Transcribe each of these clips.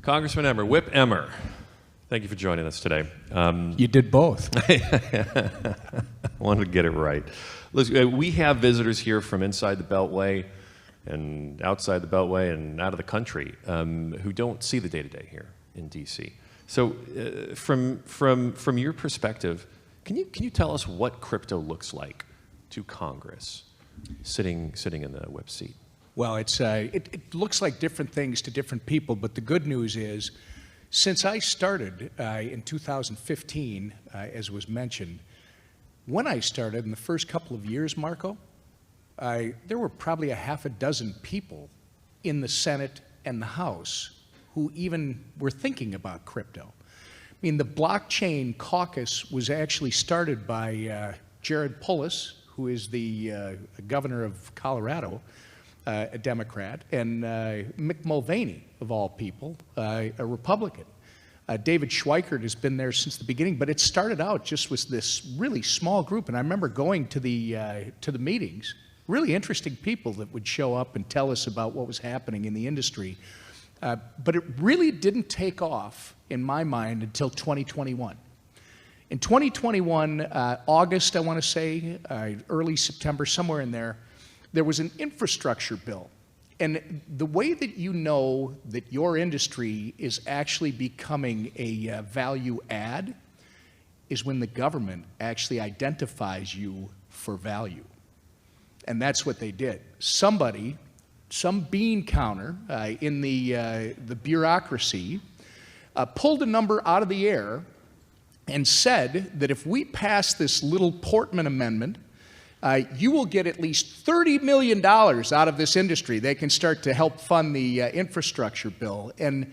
Congressman Emmer, Whip Emmer, thank you for joining us today. You did both. I wanted to get it right. Listen, we have visitors here from inside the Beltway and outside the Beltway and out of the country who don't see the day-to-day here in D.C. So from your perspective, can you tell us what crypto looks like to Congress sitting in the whip seat? Well, it looks like different things to different people, but the good news is, since I started in 2015, as was mentioned, when I started in the first couple of years, Marco, there were probably a half a dozen people in the Senate and the House who even were thinking about crypto. I mean, the blockchain caucus was actually started by Jared Polis, who is the governor of Colorado, a Democrat, and Mick Mulvaney, of all people, a Republican. David Schweikert has been there since the beginning, but it started out just with this really small group, and I remember going to the meetings, really interesting people that would show up and tell us about what was happening in the industry. But it really didn't take off, in my mind, until 2021. In 2021, August, I want to say, early September, somewhere in there, there was an infrastructure bill. And the way that you know that your industry is actually becoming a value add is when the government actually identifies you for value. And that's what they did. Somebody, some bean counter in the bureaucracy, pulled a number out of the air and said that if we pass this little Portman amendment, you will get at least $30 million out of this industry. They can start to help fund the infrastructure bill. And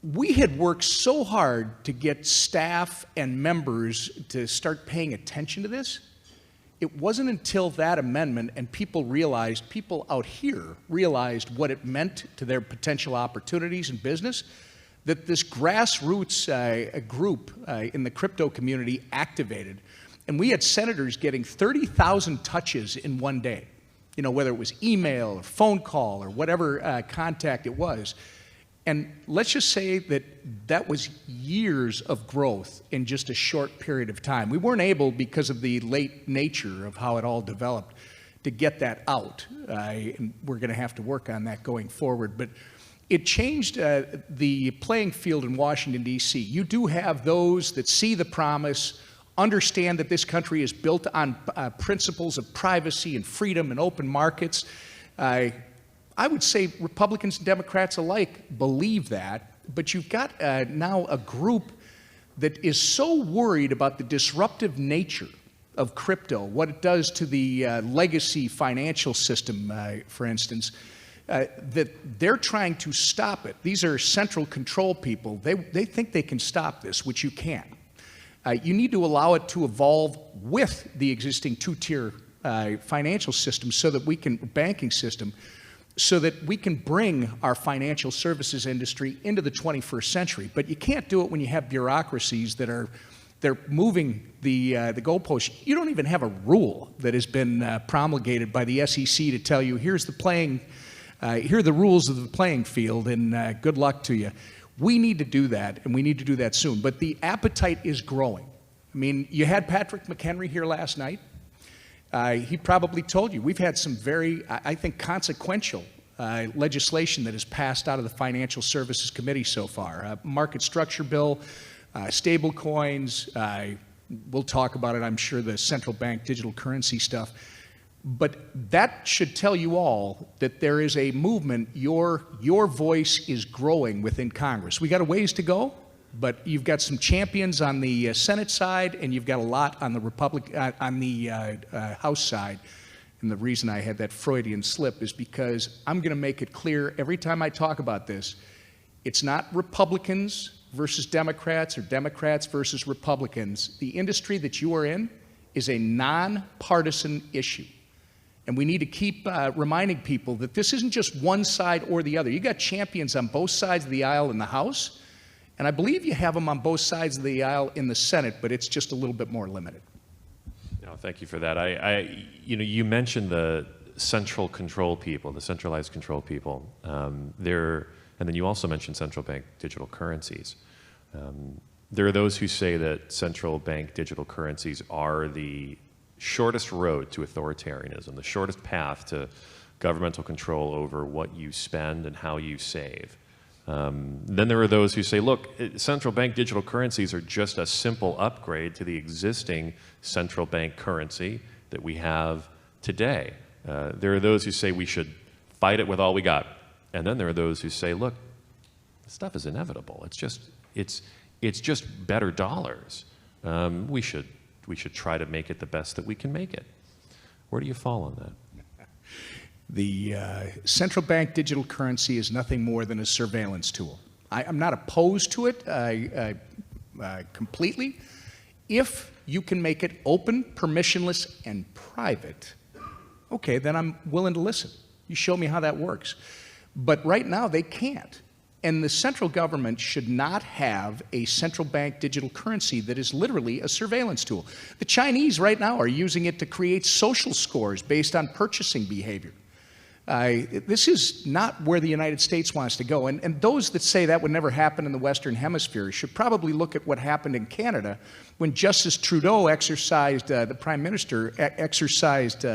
we had worked so hard to get staff and members to start paying attention to this. It wasn't until that amendment and people out here realized what it meant to their potential opportunities in business, that this grassroots group in the crypto community activated. And we had senators getting 30,000 touches in one day, you know, whether it was email or phone call or whatever contact it was. And let's just say that that was years of growth in just a short period of time. We weren't able, because of the late nature of how it all developed, to get that out. And we're going to have to work on that going forward. But it changed the playing field in Washington, D.C. You do have those that see the promise, understand that this country is built on principles of privacy and freedom and open markets. I would say Republicans and Democrats alike believe that, but you've got now a group that is so worried about the disruptive nature of crypto, what it does to the legacy financial system, for instance, that they're trying to stop it. These are central control people. They think they can stop this, which you can't. You need to allow it to evolve with the existing two-tier financial system banking system, so that we can bring our financial services industry into the 21st century. But you can't do it when you have bureaucracies that they're moving the goalposts. You don't even have a rule that has been promulgated by the SEC to tell you, here are the rules of the playing field, and good luck to you. We need to do that, and we need to do that soon. But the appetite is growing. I mean, you had Patrick McHenry here last night. He probably told you we've had some very, I think, consequential legislation that has passed out of the Financial Services Committee so far. Market structure bill, stable coins. We'll talk about it, I'm sure, the central bank digital currency stuff. But that should tell you all that there is a movement. Your voice is growing within Congress. We got a ways to go, but you've got some champions on the Senate side, and you've got a lot on the House side. And the reason I had that Freudian slip is because I'm going to make it clear every time I talk about this, it's not Republicans versus Democrats or Democrats versus Republicans. The industry that you are in is a nonpartisan issue. And we need to keep reminding people that this isn't just one side or the other. You got champions on both sides of the aisle in the House, and I believe you have them on both sides of the aisle in the Senate, but it's just a little bit more limited. No, thank you for that. You mentioned the central control people, the centralized control people. And then you also mentioned central bank digital currencies. There are those who say that central bank digital currencies are the shortest road to authoritarianism, the shortest path to governmental control over what you spend and how you save. Then there are those who say, look, central bank digital currencies are just a simple upgrade to the existing central bank currency that we have today. There are those who say we should fight it with all we got. And then there are those who say, look, this stuff is inevitable. It's just better dollars. We should try to make it the best that we can make it. Where do you fall on that? The central bank digital currency is nothing more than a surveillance tool. I'm not opposed to it completely. If you can make it open, permissionless, and private, okay, then I'm willing to listen. You show me how that works. But right now, they can't. And the central government should not have a central bank digital currency that is literally a surveillance tool. The Chinese right now are using it to create social scores based on purchasing behavior. This is not where the United States wants to go. And those that say that would never happen in the Western Hemisphere should probably look at what happened in Canada when Justice Trudeau exercised, the Prime Minister exercised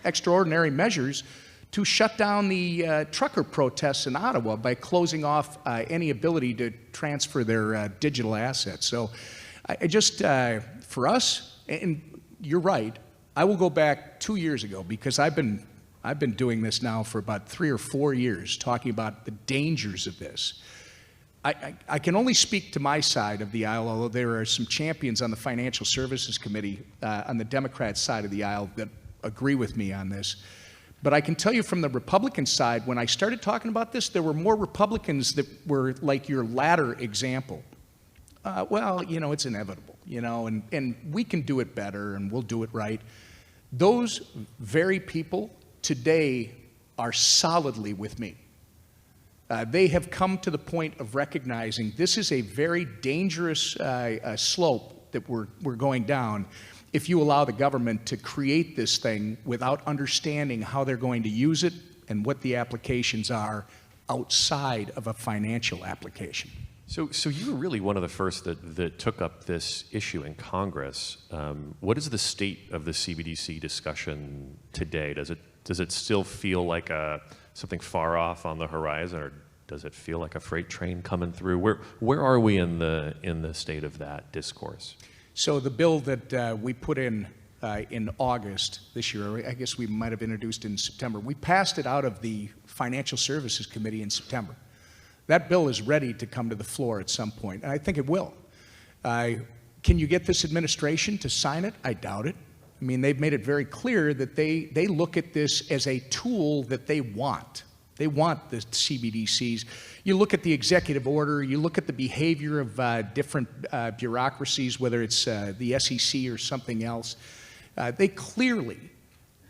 extraordinary measures to shut down the trucker protests in Ottawa by closing off any ability to transfer their digital assets. So I just, for us, and you're right, I will go back 2 years ago because I've been doing this now for about 3 or 4 years, talking about the dangers of this. I can only speak to my side of the aisle, although there are some champions on the Financial Services Committee on the Democrat side of the aisle that agree with me on this. But I can tell you from the Republican side, when I started talking about this, there were more Republicans that were like your latter example. Well, you know, it's inevitable, you know, and we can do it better and we'll do it right. Those very people today are solidly with me. They have come to the point of recognizing this is a very dangerous slope that we're going down if you allow the government to create this thing without understanding how they're going to use it and what the applications are outside of a financial application. So you were really one of the first that took up this issue in Congress. What is the state of the CBDC discussion today? Does it still feel like something far off on the horizon, or does it feel like a freight train coming through? Where are we in the state of that discourse? So the bill that we put in August this year, I guess we might have introduced it in September, we passed it out of the Financial Services Committee in September. That bill is ready to come to the floor at some point, and I think it will. Can you get this administration to sign it? I doubt it. I mean, they've made it very clear that they look at this as a tool that they want. They want the CBDCs. You look at the executive order, you look at the behavior of different bureaucracies, whether it's the SEC or something else, they clearly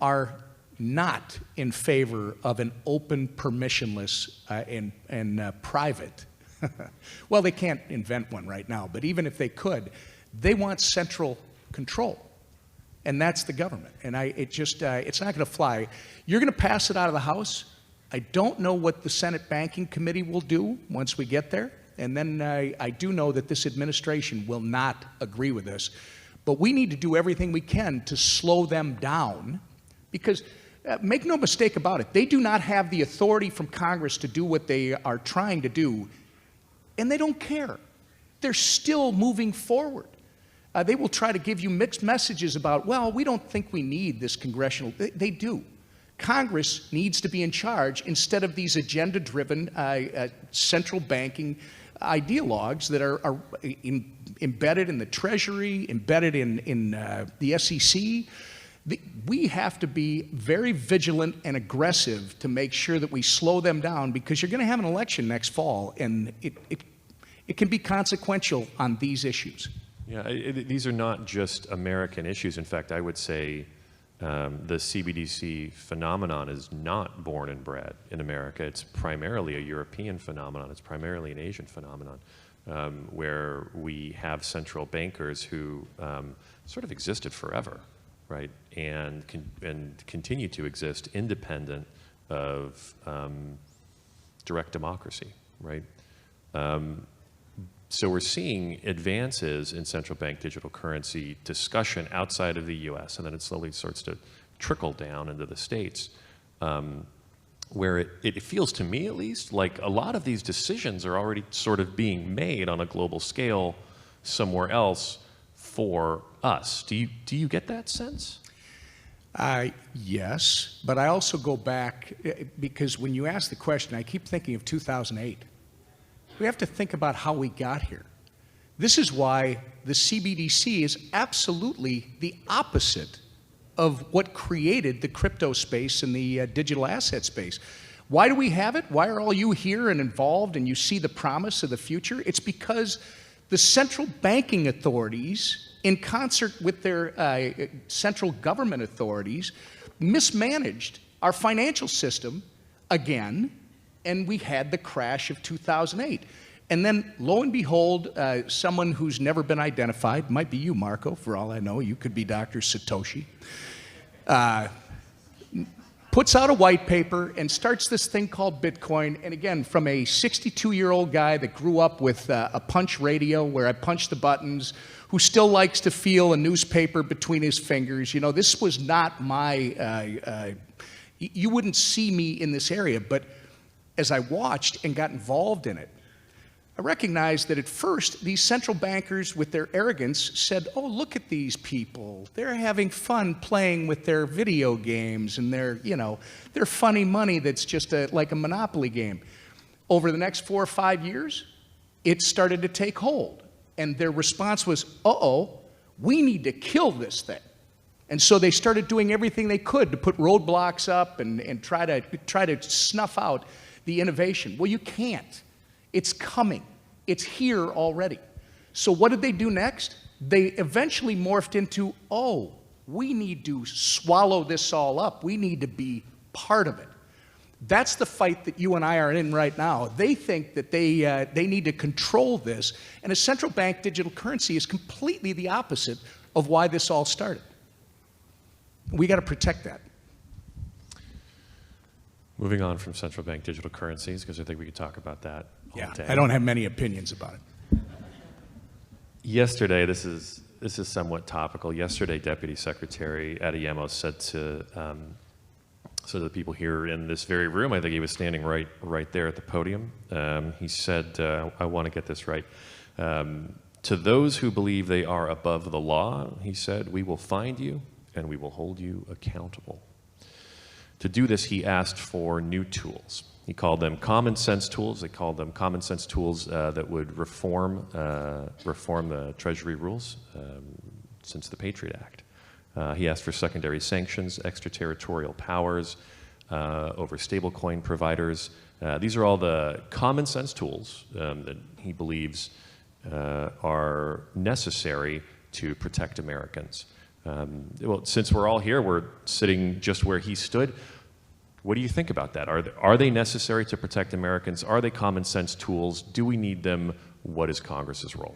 are not in favor of an open, permissionless, and private. Well, they can't invent one right now, but even if they could, they want central control. And that's the government. And it's not going to fly. You're going to pass it out of the House. I don't know what the Senate Banking Committee will do once we get there. And then I do know that this administration will not agree with this. But we need to do everything we can to slow them down because make no mistake about it, they do not have the authority from Congress to do what they are trying to do, and they don't care. They're still moving forward. They will try to give you mixed messages about, well, we don't think we need this congressional. They do. Congress needs to be in charge instead of these agenda-driven central banking ideologues that are embedded in the Treasury, embedded in the SEC. We have to be very vigilant and aggressive to make sure that we slow them down because you're going to have an election next fall, and it can be consequential on these issues. Yeah, these are not just American issues. In fact, I would say the CBDC phenomenon is not born and bred in America. It's primarily a European phenomenon. It's primarily an Asian phenomenon where we have central bankers who sort of existed forever, right, and continue to exist independent of direct democracy. right? So we're seeing advances in central bank digital currency discussion outside of the U.S., and then it slowly starts to trickle down into the States, where it feels to me, at least, like a lot of these decisions are already sort of being made on a global scale somewhere else for us. Do you get that sense? Yes, but I also go back, because when you ask the question, I keep thinking of 2008. We have to think about how we got here. This is why the CBDC is absolutely the opposite of what created the crypto space and the digital asset space. Why do we have it? Why are all you here and involved and you see the promise of the future? It's because the central banking authorities, in concert with their central government authorities, mismanaged our financial system again, and we had the crash of 2008. And then, lo and behold, someone who's never been identified, might be you, Marco, for all I know, you could be Dr. Satoshi, puts out a white paper and starts this thing called Bitcoin. And again, from a 62-year-old guy that grew up with a punch radio where I punch the buttons, who still likes to feel a newspaper between his fingers. You know, this was not my, you wouldn't see me in this area, but as I watched and got involved in it, I recognized that at first these central bankers with their arrogance said, oh, look at these people. They're having fun playing with their video games and their funny money that's just like a Monopoly game. Over the next 4 or 5 years, it started to take hold. And their response was, uh-oh, we need to kill this thing. And so they started doing everything they could to put roadblocks up and try to snuff out the innovation. Well, you can't. It's coming. It's here already. So what did they do next? They eventually morphed into, oh, we need to swallow this all up. We need to be part of it. That's the fight that you and I are in right now. They think that they need to control this, and a central bank digital currency is completely the opposite of why this all started. We got to protect that. Moving on from central bank digital currencies, because I think we could talk about that all day. I don't have many opinions about it. Yesterday, this is somewhat topical. Yesterday, Deputy Secretary Adeyemo said to the people here in this very room, I think he was standing right there at the podium. He said, I want to get this right. To those who believe they are above the law, he said, we will find you and we will hold you accountable. To do this, he asked for new tools. He called them common sense tools. They called them common sense tools that would reform the Treasury rules since the Patriot Act. He asked for secondary sanctions, extraterritorial powers over stablecoin providers. These are all the common sense tools that he believes are necessary to protect Americans. Well, since we're all here, we're sitting just where he stood. What do you think about that? Are they necessary to protect Americans? Are they common sense tools? Do we need them? What is Congress's role?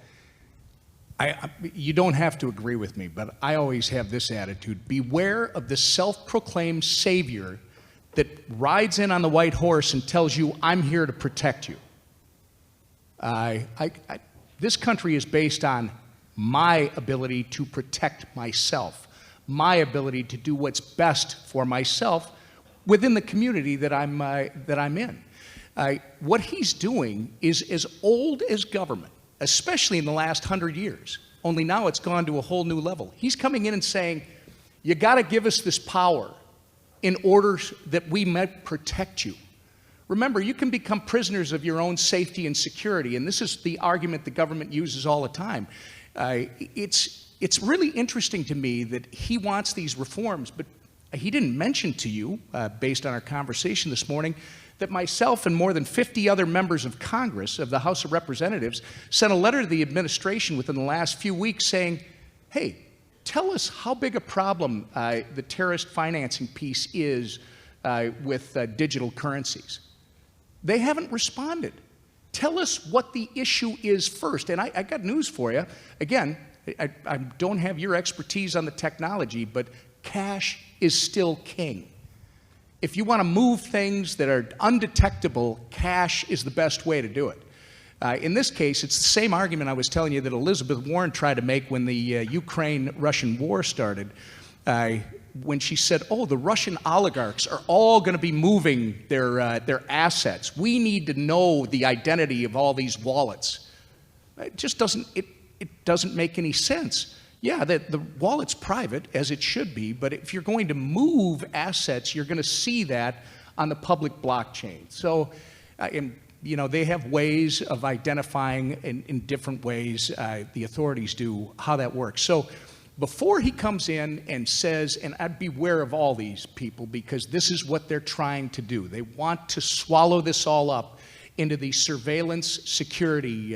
You don't have to agree with me, but I always have this attitude. Beware of the self-proclaimed savior that rides in on the white horse and tells you, I'm here to protect you. This country is based on my ability to protect myself, my ability to do what's best for myself within the community that I'm in. What he's doing is as old as government, especially in the last 100 years, only now it's gone to a whole new level. He's coming in and saying, you got to give us this power in order that we might protect you. Remember, you can become prisoners of your own safety and security, and this is the argument the government uses all the time. It's really interesting to me that he wants these reforms, but he didn't mention to you, based on our conversation this morning, that myself and more than 50 other members of Congress, of the House of Representatives, sent a letter to the administration within the last few weeks saying, hey, tell us how big a problem the terrorist financing piece is with digital currencies. They haven't responded. Tell us what the issue is first. And I got news for you. Again, I don't have your expertise on the technology, but cash is still king. If you want to move things that are undetectable, cash is the best way to do it. In this case, it's the same argument I was telling you that Elizabeth Warren tried to make when the Ukraine-Russian war started, when she said, oh, the Russian oligarchs are all going to be moving their assets. We need to know the identity of all these wallets. It just doesn't, it doesn't make any sense. Yeah, the wallet's private, as it should be, but if you're going to move assets, you're going to see that on the public blockchain. So, you know, they have ways of identifying in different ways, the authorities do, how that works. So before he comes in and says, and I'd beware of all these people because this is what they're trying to do. They want to swallow this all up into the surveillance security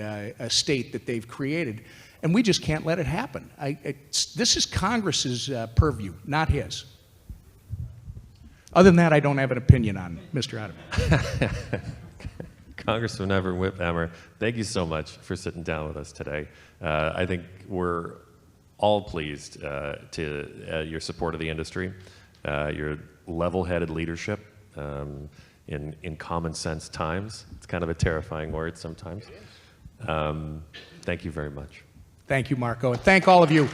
state that they've created. And we just can't let it happen. This is Congress's purview, not his. Other than that, I don't have an opinion on Mr. Adam. Congressman Emmer, thank you so much for sitting down with us today. I think we're all pleased to your support of the industry, your level-headed leadership in common sense times. It's kind of a terrifying word sometimes. Thank you very much. Thank you, Marco, and thank all of you.